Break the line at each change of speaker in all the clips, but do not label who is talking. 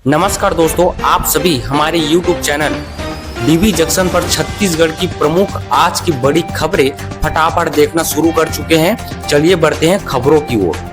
नमस्कार दोस्तों, आप सभी हमारे YouTube चैनल डीवी जंक्शन पर छत्तीसगढ़ की प्रमुख आज की बड़ी खबरें फटाफट देखना शुरू कर चुके हैं। चलिए बढ़ते हैं खबरों की ओर।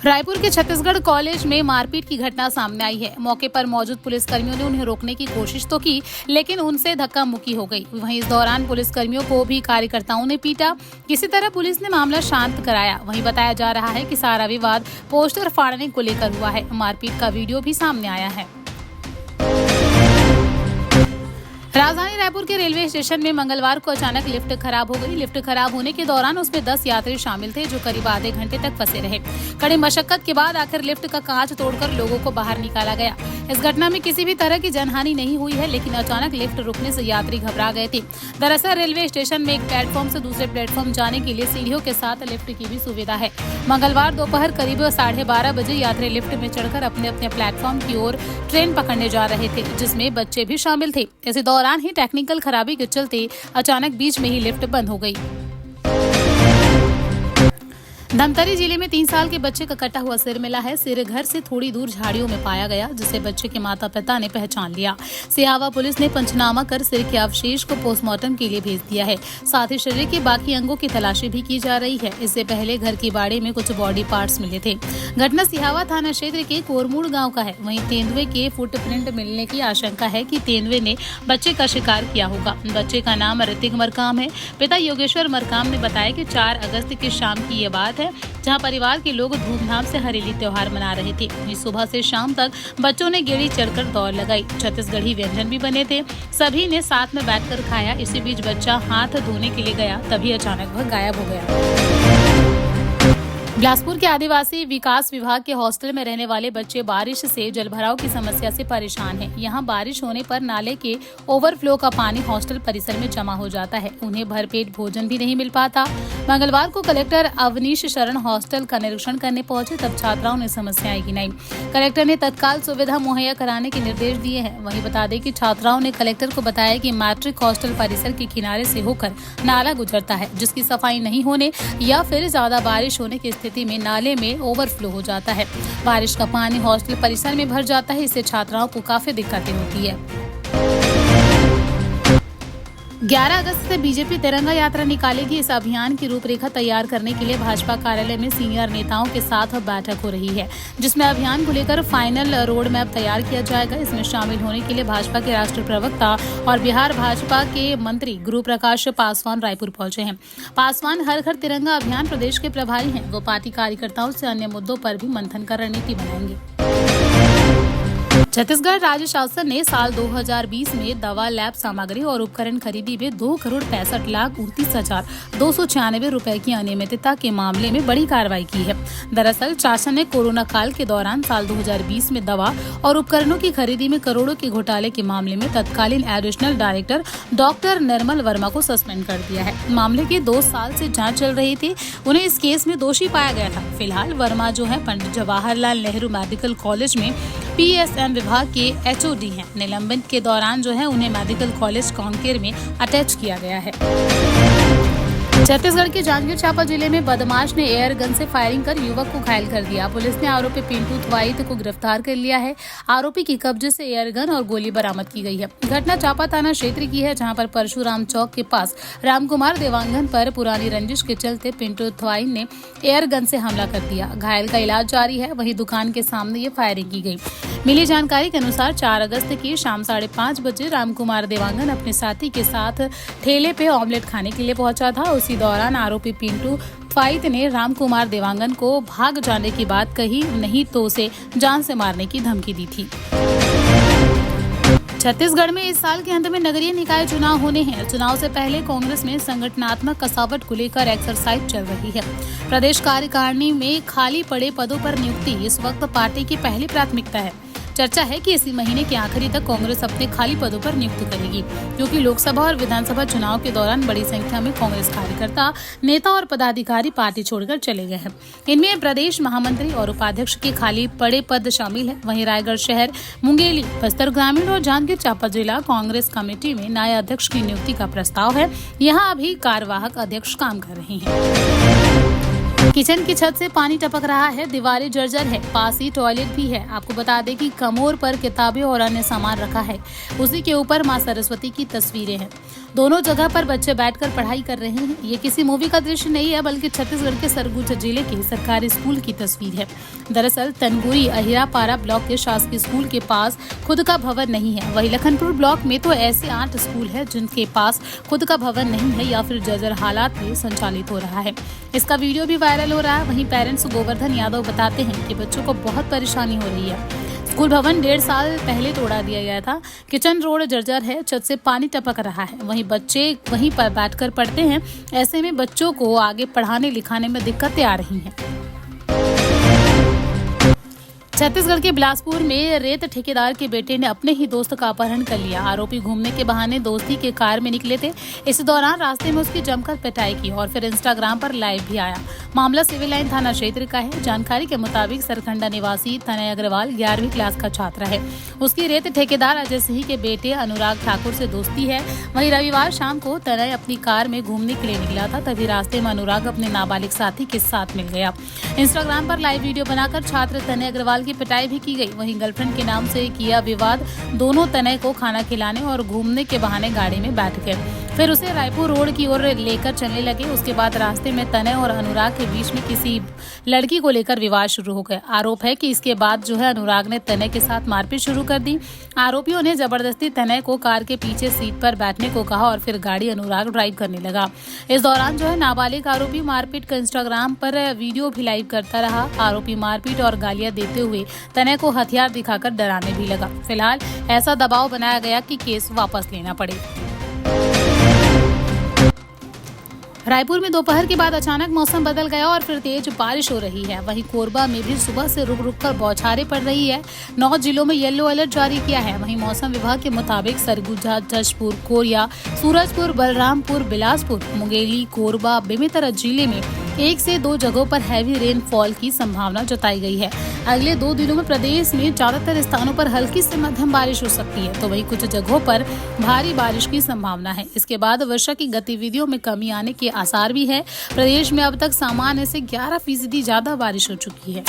रायपुर के छत्तीसगढ़ कॉलेज में मारपीट की घटना सामने आई है। मौके पर मौजूद पुलिसकर्मियों ने उन्हें रोकने की कोशिश तो की, लेकिन उनसे धक्का मुक्की हो गई। वहीं इस दौरान पुलिसकर्मियों को भी कार्यकर्ताओं ने पीटा। किसी तरह पुलिस ने मामला शांत कराया। वहीं बताया जा रहा है कि सारा विवाद पोस्टर फाड़ने को लेकर हुआ है। मारपीट का वीडियो भी सामने आया है। राजधानी रायपुर के रेलवे स्टेशन में मंगलवार को अचानक लिफ्ट खराब हो गई। लिफ्ट खराब होने के दौरान उसमें 10 यात्री शामिल थे, जो करीब आधे घंटे तक फंसे रहे। कड़ी मशक्कत के बाद आखिर लिफ्ट का कांच तोड़कर लोगों को बाहर निकाला गया। इस घटना में किसी भी तरह की जनहानि नहीं हुई है, लेकिन अचानक लिफ्ट रुकने से यात्री घबरा गए थे। दरअसल रेलवे स्टेशन में एक प्लेटफॉर्म से दूसरे प्लेटफॉर्म जाने के लिए सीढ़ियों के साथ लिफ्ट की भी सुविधा है। मंगलवार दोपहर करीब 12:30 बजे यात्री लिफ्ट में चढ़कर अपने अपने प्लेटफॉर्म की ओर ट्रेन पकड़ने जा रहे थे, जिसमें बच्चे भी शामिल थे। इसी दौरान ही टेक्निकल खराबी के चलते अचानक बीच में ही लिफ्ट बंद हो गई। धमतरी जिले में 3 साल के बच्चे का कटा हुआ सिर मिला है। सिर घर से थोड़ी दूर झाड़ियों में पाया गया, जिसे बच्चे के माता पिता ने पहचान लिया। सिहावा पुलिस ने पंचनामा कर सिर के अवशेष को पोस्टमार्टम के लिए भेज दिया है। साथ ही शरीर के बाकी अंगों की तलाशी भी की जा रही है। इससे पहले घर की बाड़ी में कुछ बॉडी पार्ट्स मिले थे। घटना सिहावा थाना क्षेत्र के कोरमुड़ गाँव का है। वहीं तेंदुए के फुटप्रिंट मिलने की आशंका है कि तेंदुए ने बच्चे का शिकार किया होगा। बच्चे का नाम ऋतिक मरकाम है। पिता योगेश्वर मरकाम ने बताया कि 4 अगस्त की शाम की ये बात है, जहां परिवार के लोग धूमधाम से हरेली त्योहार मना रहे थे। सुबह से शाम तक बच्चों ने गेड़ी चढ़कर दौड़ लगाई। छत्तीसगढ़ी व्यंजन भी बने थे। सभी ने साथ में बैठकर खाया। इसी बीच बच्चा हाथ धोने के लिए गया, तभी अचानक वह गायब हो गया। बिलासपुर के आदिवासी विकास विभाग के हॉस्टल में रहने वाले बच्चे बारिश से जलभराव की समस्या से परेशान हैं। यहाँ बारिश होने पर नाले के ओवरफ्लो का पानी हॉस्टल परिसर में जमा हो जाता है। उन्हें भरपेट भोजन भी नहीं मिल पाता। मंगलवार को कलेक्टर अवनीश शरण हॉस्टल का निरीक्षण करने पहुंचे, तब छात्राओं ने समस्याएं गिनाई। कलेक्टर ने तत्काल सुविधा मुहैया कराने के निर्देश दिए हैं। वहीं बता दें कि छात्राओं ने कलेक्टर को बताया कि मैट्रिक हॉस्टल परिसर के किनारे से होकर नाला गुजरता है, जिसकी सफाई नहीं होने या फिर ज्यादा बारिश होने की स्थिति में नाले में ओवरफ्लो हो जाता है। बारिश का पानी हॉस्टल परिसर में भर जाता है। इससे छात्राओं को काफी दिक्कतें होती है। 11 अगस्त से बीजेपी तिरंगा यात्रा निकालेगी। इस अभियान की रूपरेखा तैयार करने के लिए भाजपा कार्यालय में सीनियर नेताओं के साथ बैठक हो रही है, जिसमें अभियान को लेकर फाइनल रोड मैप तैयार किया जाएगा। इसमें शामिल होने के लिए भाजपा के राष्ट्रीय प्रवक्ता और बिहार भाजपा के मंत्री गुरु प्रकाश पासवान रायपुर पहुंचे हैं। पासवान हर घर तिरंगा अभियान प्रदेश के प्रभारी हैं। वो पार्टी कार्यकर्ताओं से अन्य मुद्दों पर भी मंथन कर रणनीति बनाएंगे। छत्तीसगढ़ राज्य शासन ने साल 2020 में दवा, लैब सामग्री और उपकरण खरीदी में 2,65,29,296 रुपए की अनियमितता के मामले में बड़ी कार्रवाई की है। दरअसल शासन ने कोरोना काल के दौरान साल 2020 में दवा और उपकरणों की खरीदी में करोड़ों के घोटाले के मामले में तत्कालीन additional director doctor Nirmal Verma को सस्पेंड कर दिया है। मामले की 2 साल से जाँच चल रही थी। उन्हें इस केस में दोषी पाया गया था। फिलहाल वर्मा जो है पंडित जवाहरलाल नेहरू मेडिकल कॉलेज में PSM विभाग के HOD हैं। निलंबन के दौरान जो है उन्हें मेडिकल कॉलेज कांकेर में अटैच किया गया है। छत्तीसगढ़ के जांजगीर चांपा जिले में बदमाश ने एयर गन से फायरिंग कर युवक को घायल कर दिया। पुलिस ने आरोपी पिंटू थवाइट को गिरफ्तार कर लिया है। आरोपी की कब्जे से एयर गन और गोली बरामद की गई है। घटना चांपा थाना क्षेत्र की है, जहां पर परशुराम चौक के पास रामकुमार देवांगन पर पुरानी रंजिश के चलते पिंटू थवाइट ने एयर गन से हमला कर दिया। घायल का इलाज जारी है। वहीं दुकान के सामने ये फायरिंग की गई। मिली जानकारी के अनुसार 4 अगस्त की शाम 5:30 बजे रामकुमार देवांगन अपने साथी के साथ ठेले पे ऑमलेट खाने के लिए पहुंचा था। उसी दौरान आरोपी पिंटू थवाइट ने रामकुमार देवांगन को भाग जाने की बात कही, नहीं तो उसे जान से मारने की धमकी दी थी। छत्तीसगढ़ में इस साल के अंत में नगरीय निकाय चुनाव होने हैं। चुनाव से पहले कांग्रेस में संगठनात्मक कसावट को लेकर एक्सरसाइज चल रही है। प्रदेश कार्यकारिणी में खाली पड़े पदों पर नियुक्ति इस वक्त पार्टी की पहली प्राथमिकता है। चर्चा है कि इसी महीने के आखिरी तक कांग्रेस अपने खाली पदों पर नियुक्त करेगी, क्योंकि लोकसभा और विधानसभा चुनाव के दौरान बड़ी संख्या में कांग्रेस कार्यकर्ता, नेता और पदाधिकारी पार्टी छोड़कर चले गए हैं। इनमें प्रदेश महामंत्री और उपाध्यक्ष के खाली पड़े पद शामिल है। वहीं रायगढ़ शहर, मुंगेली, बस्तर ग्रामीण और जांजगीर चांपा जिला कांग्रेस कमेटी में नए अध्यक्ष की नियुक्ति का प्रस्ताव है। यहाँ अभी कार्यवाहक अध्यक्ष काम कर रहे हैं। किचन की छत से पानी टपक रहा है, दीवारें जर्जर है, पास ही टॉयलेट भी है। आपको बता दें कि कमोर पर किताबें और अन्य सामान रखा है, उसी के ऊपर मां सरस्वती की तस्वीरें हैं। दोनों जगह पर बच्चे बैठकर पढ़ाई कर रहे हैं। ये किसी मूवी का दृश्य नहीं है, बल्कि छत्तीसगढ़ के सरगुजा जिले के सरकारी स्कूल की तस्वीर है। दरअसल तनगुरी अहिरापारा ब्लॉक के शासकीय स्कूल के पास खुद का भवन नहीं है। वहीं लखनपुर ब्लॉक में तो ऐसे 8 स्कूल है जिनके पास खुद का भवन नहीं है या फिर जर्जर हालात में संचालित हो रहा है। इसका वीडियो भी वायरल हो रहा है। वहीं पेरेंट्स गोवर्धन यादव बताते हैं कि बच्चों को बहुत परेशानी हो रही है। स्कूल भवन 1.5 साल पहले तोड़ा दिया गया था। किचन रोड जर्जर है, छत से पानी टपक रहा है। वहीं बच्चे वहीं पर बैठकर पढ़ते हैं। ऐसे में बच्चों को आगे पढ़ाने लिखाने में दिक्कतें आ रही हैं। छत्तीसगढ़ के बिलासपुर में रेत ठेकेदार के बेटे ने अपने ही दोस्त का अपहरण कर लिया। आरोपी घूमने के बहाने दोस्ती के कार में निकले थे। इस दौरान रास्ते में उसकी जमकर पिटाई की और फिर इंस्टाग्राम पर लाइव भी आया। मामला सिविल लाइन थाना क्षेत्र का है। जानकारी के मुताबिक सरखंडा निवासी तनय अग्रवाल 11वीं क्लास का छात्र है। उसकी रेत ठेकेदार अजय सिंह के बेटे अनुराग ठाकुर से दोस्ती है। वहीं रविवार शाम को तनय अपनी कार में घूमने के लिए निकला था, तभी रास्ते में अनुराग अपने नाबालिग साथी के साथ मिल गया। इंस्टाग्राम पर लाइव वीडियो बनाकर छात्र तनय अग्रवाल की पिटाई भी की गई। वहीं गर्लफ्रेंड के नाम से किया विवाद। दोनों तनय को खाना खिलाने और घूमने के बहाने गाड़ी में बैठ गए, फिर उसे रायपुर रोड की ओर लेकर चलने लगे। उसके बाद रास्ते में तनय और अनुराग के बीच में किसी लड़की को लेकर विवाद शुरू हो गया। आरोप है कि इसके बाद जो है अनुराग ने तनय के साथ मारपीट शुरू कर दी। आरोपियों ने जबरदस्ती तनय को कार के पीछे सीट पर बैठने को कहा और फिर गाड़ी अनुराग ड्राइव करने लगा। इस दौरान जो है नाबालिग आरोपी मारपीट का इंस्टाग्राम पर वीडियो भी लाइव करता रहा। आरोपी मारपीट और गालियां देते हुए तनय को हथियार दिखाकर डराने भी लगा। फिलहाल ऐसा दबाव बनाया गया कि केस वापस लेना पड़े। रायपुर में दोपहर के बाद अचानक मौसम बदल गया और फिर तेज बारिश हो रही है। वहीं कोरबा में भी सुबह से रुक रुक कर बौछारें पड़ रही है। 9 जिलों में येलो अलर्ट जारी किया है। वहीं मौसम विभाग के मुताबिक सरगुजा, जशपुर, कोरिया, सूरजपुर, बलरामपुर, बिलासपुर, मुंगेली, कोरबा, बेमेतरा जिले में 1 से 2 जगहों पर हैवी रेनफॉल की संभावना जताई गई है। अगले 2 दिनों में प्रदेश में ज्यादातर स्थानों पर हल्की से मध्यम बारिश हो सकती है, तो वहीं कुछ जगहों पर भारी बारिश की संभावना है। इसके बाद वर्षा की गतिविधियों में कमी आने के आसार भी है। प्रदेश में अब तक सामान्य से 11% ज्यादा बारिश हो चुकी है।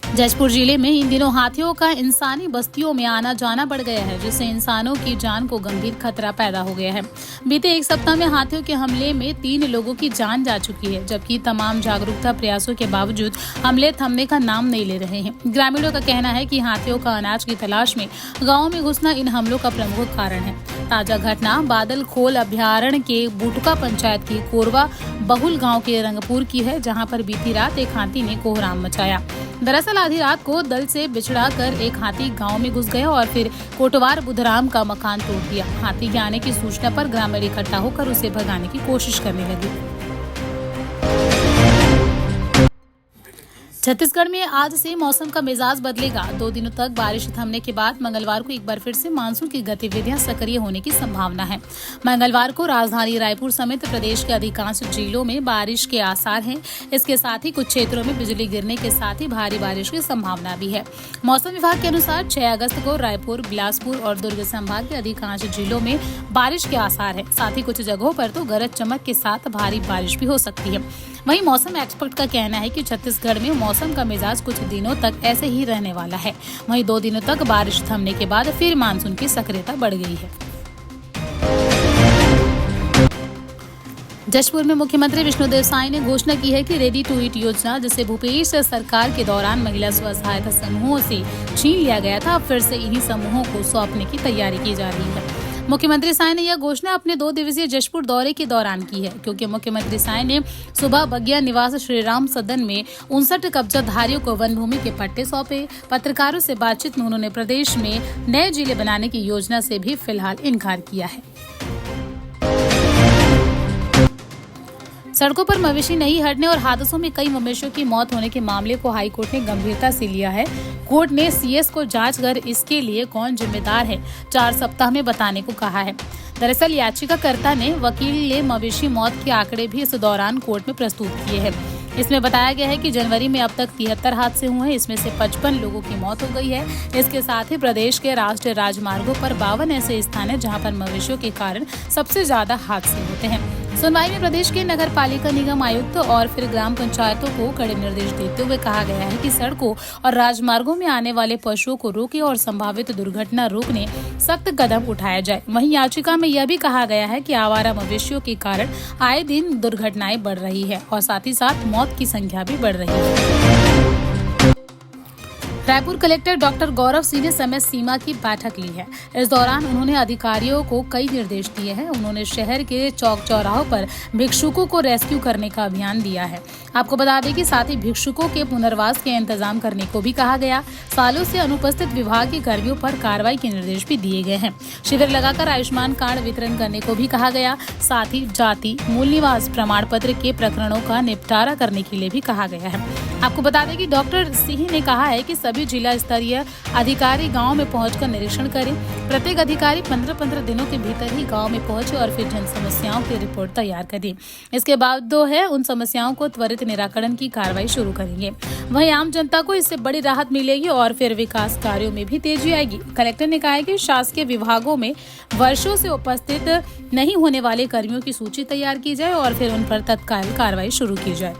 जशपुर जिले में इन दिनों हाथियों का इंसानी बस्तियों में आना जाना बढ़ गया है, जिससे इंसानों की जान को गंभीर खतरा पैदा हो गया है। बीते 1 सप्ताह में हाथियों के हमले में 3 लोगों की जान जा चुकी है, जबकि तमाम जागरूकता प्रयासों के बावजूद हमले थमने का नाम नहीं ले रहे हैं। ग्रामीणों का कहना है कि हाथियों का अनाज की तलाश में गाँव में घुसना इन हमलों का प्रमुख कारण है। ताजा घटना बादल खोल अभ्यारण्य के बुटका पंचायत की कोरबा बहुल गाँव के रंगपुर की है, जहाँ पर बीती रात एक हाथी ने कोहराम मचाया। दरअसल आधी रात को दल से बिछड़ा कर एक हाथी गांव में घुस गया और फिर कोटवार बुधराम का मकान तोड़ दिया। हाथी के आने की सूचना पर ग्रामीण इकट्ठा होकर उसे भगाने की कोशिश करने लगे। छत्तीसगढ़ में आज से मौसम का मिजाज बदलेगा। 2 दिनों तक बारिश थमने के बाद मंगलवार को एक बार फिर से मानसून की गतिविधियां सक्रिय होने की संभावना है। मंगलवार को राजधानी रायपुर समेत प्रदेश के अधिकांश जिलों में बारिश के आसार हैं। इसके साथ ही कुछ क्षेत्रों में बिजली गिरने के साथ ही भारी बारिश की संभावना भी है। मौसम विभाग के अनुसार 6 अगस्त को रायपुर, बिलासपुर और दुर्ग संभाग के अधिकांश जिलों में बारिश के आसार है। साथ ही कुछ जगहों पर तो गरज चमक के साथ भारी बारिश भी हो सकती है। वहीं मौसम एक्सपर्ट का कहना है कि छत्तीसगढ़ में मौसम का मिजाज कुछ दिनों तक ऐसे ही रहने वाला है। वहीं 2 दिनों तक बारिश थमने के बाद फिर मानसून की सक्रियता बढ़ गई है। जशपुर में मुख्यमंत्री विष्णुदेव साय ने घोषणा की है कि रेडी टू ईट योजना, जिसे भूपेश सरकार के दौरान महिला स्व सहायता समूहों से छीन लिया गया था, अब फिर से इन्हीं समूहों को सौंपने की तैयारी की जा रही है। मुख्यमंत्री साय ने यह घोषणा अपने 2 दिवसीय जशपुर दौरे के दौरान की है, क्योंकि मुख्यमंत्री साय ने सुबह बगिया निवास श्रीराम सदन में 59 कब्जाधारियों को वन भूमि के पट्टे सौंपे। पत्रकारों से बातचीत में उन्होंने प्रदेश में नए जिले बनाने की योजना से भी फिलहाल इनकार किया है। सड़कों पर मवेशी नहीं हटने और हादसों में कई मवेशियों की मौत होने के मामले को हाईकोर्ट ने गंभीरता से लिया है। कोर्ट ने सीएस को जांच कर इसके लिए कौन जिम्मेदार है 4 सप्ताह में बताने को कहा है। दरअसल याचिकाकर्ता ने वकील ने मवेशी मौत के आंकड़े भी इस दौरान कोर्ट में प्रस्तुत किए हैं। इसमें बताया गया है कि जनवरी में अब तक 73 हादसे हुए हैं, इसमें से 55 लोगों की मौत हो गई है। इसके साथ ही प्रदेश के राष्ट्रीय राजमार्गों पर 52 ऐसे स्थान हैं जहां पर मवेशियों के कारण सबसे ज्यादा हादसे होते हैं। सुनवाई में प्रदेश के नगर पालिका निगम आयुक्त और फिर ग्राम पंचायतों को कड़े निर्देश देते हुए कहा गया है कि सड़कों और राजमार्गों में आने वाले पशुओं को रोके और संभावित दुर्घटना रोकने सख्त कदम उठाया जाए। वहीं याचिका में यह भी कहा गया है कि आवारा मवेशियों के कारण आए दिन दुर्घटनाएं बढ़ रही है और साथ ही साथ मौत की संख्या भी बढ़ रही है। रायपुर कलेक्टर डॉक्टर गौरव सिंह ने समय सीमा की बैठक ली है। इस दौरान उन्होंने अधिकारियों को कई निर्देश दिए हैं। उन्होंने शहर के चौक चौराहों पर भिक्षुकों को रेस्क्यू करने का अभियान दिया है। आपको बता दें कि साथ ही भिक्षुकों के पुनर्वास के इंतजाम करने को भी कहा गया। सालों से अनुपस्थित विभाग के कर्मियों पर कार्रवाई के निर्देश भी दिए गए हैं। शिविर लगाकर आयुष्मान कार्ड वितरण करने को भी कहा गया। साथ ही जाति मूल निवास प्रमाण पत्र के प्रकरणों का निपटारा करने के लिए भी कहा गया है। आपको बता दें कि डॉक्टर सिंह ने कहा है कि सभी जिला स्तरीय अधिकारी गांव में पहुंचकर निरीक्षण करें। प्रत्येक अधिकारी 15-15 दिनों के भीतर ही गांव में पहुंचे और फिर जन समस्याओं की रिपोर्ट तैयार करें। इसके बाद उन समस्याओं को त्वरित निराकरण की कार्रवाई शुरू करेंगे। वहीं आम जनता को इससे बड़ी राहत मिलेगी और फिर विकास कार्यों में भी तेजी आएगी। कलेक्टर ने कहा है कि शासकीय विभागों में वर्षों से उपस्थित नहीं होने वाले कर्मियों की सूची तैयार की जाए और फिर उन पर तत्काल कार्रवाई शुरू की जाए।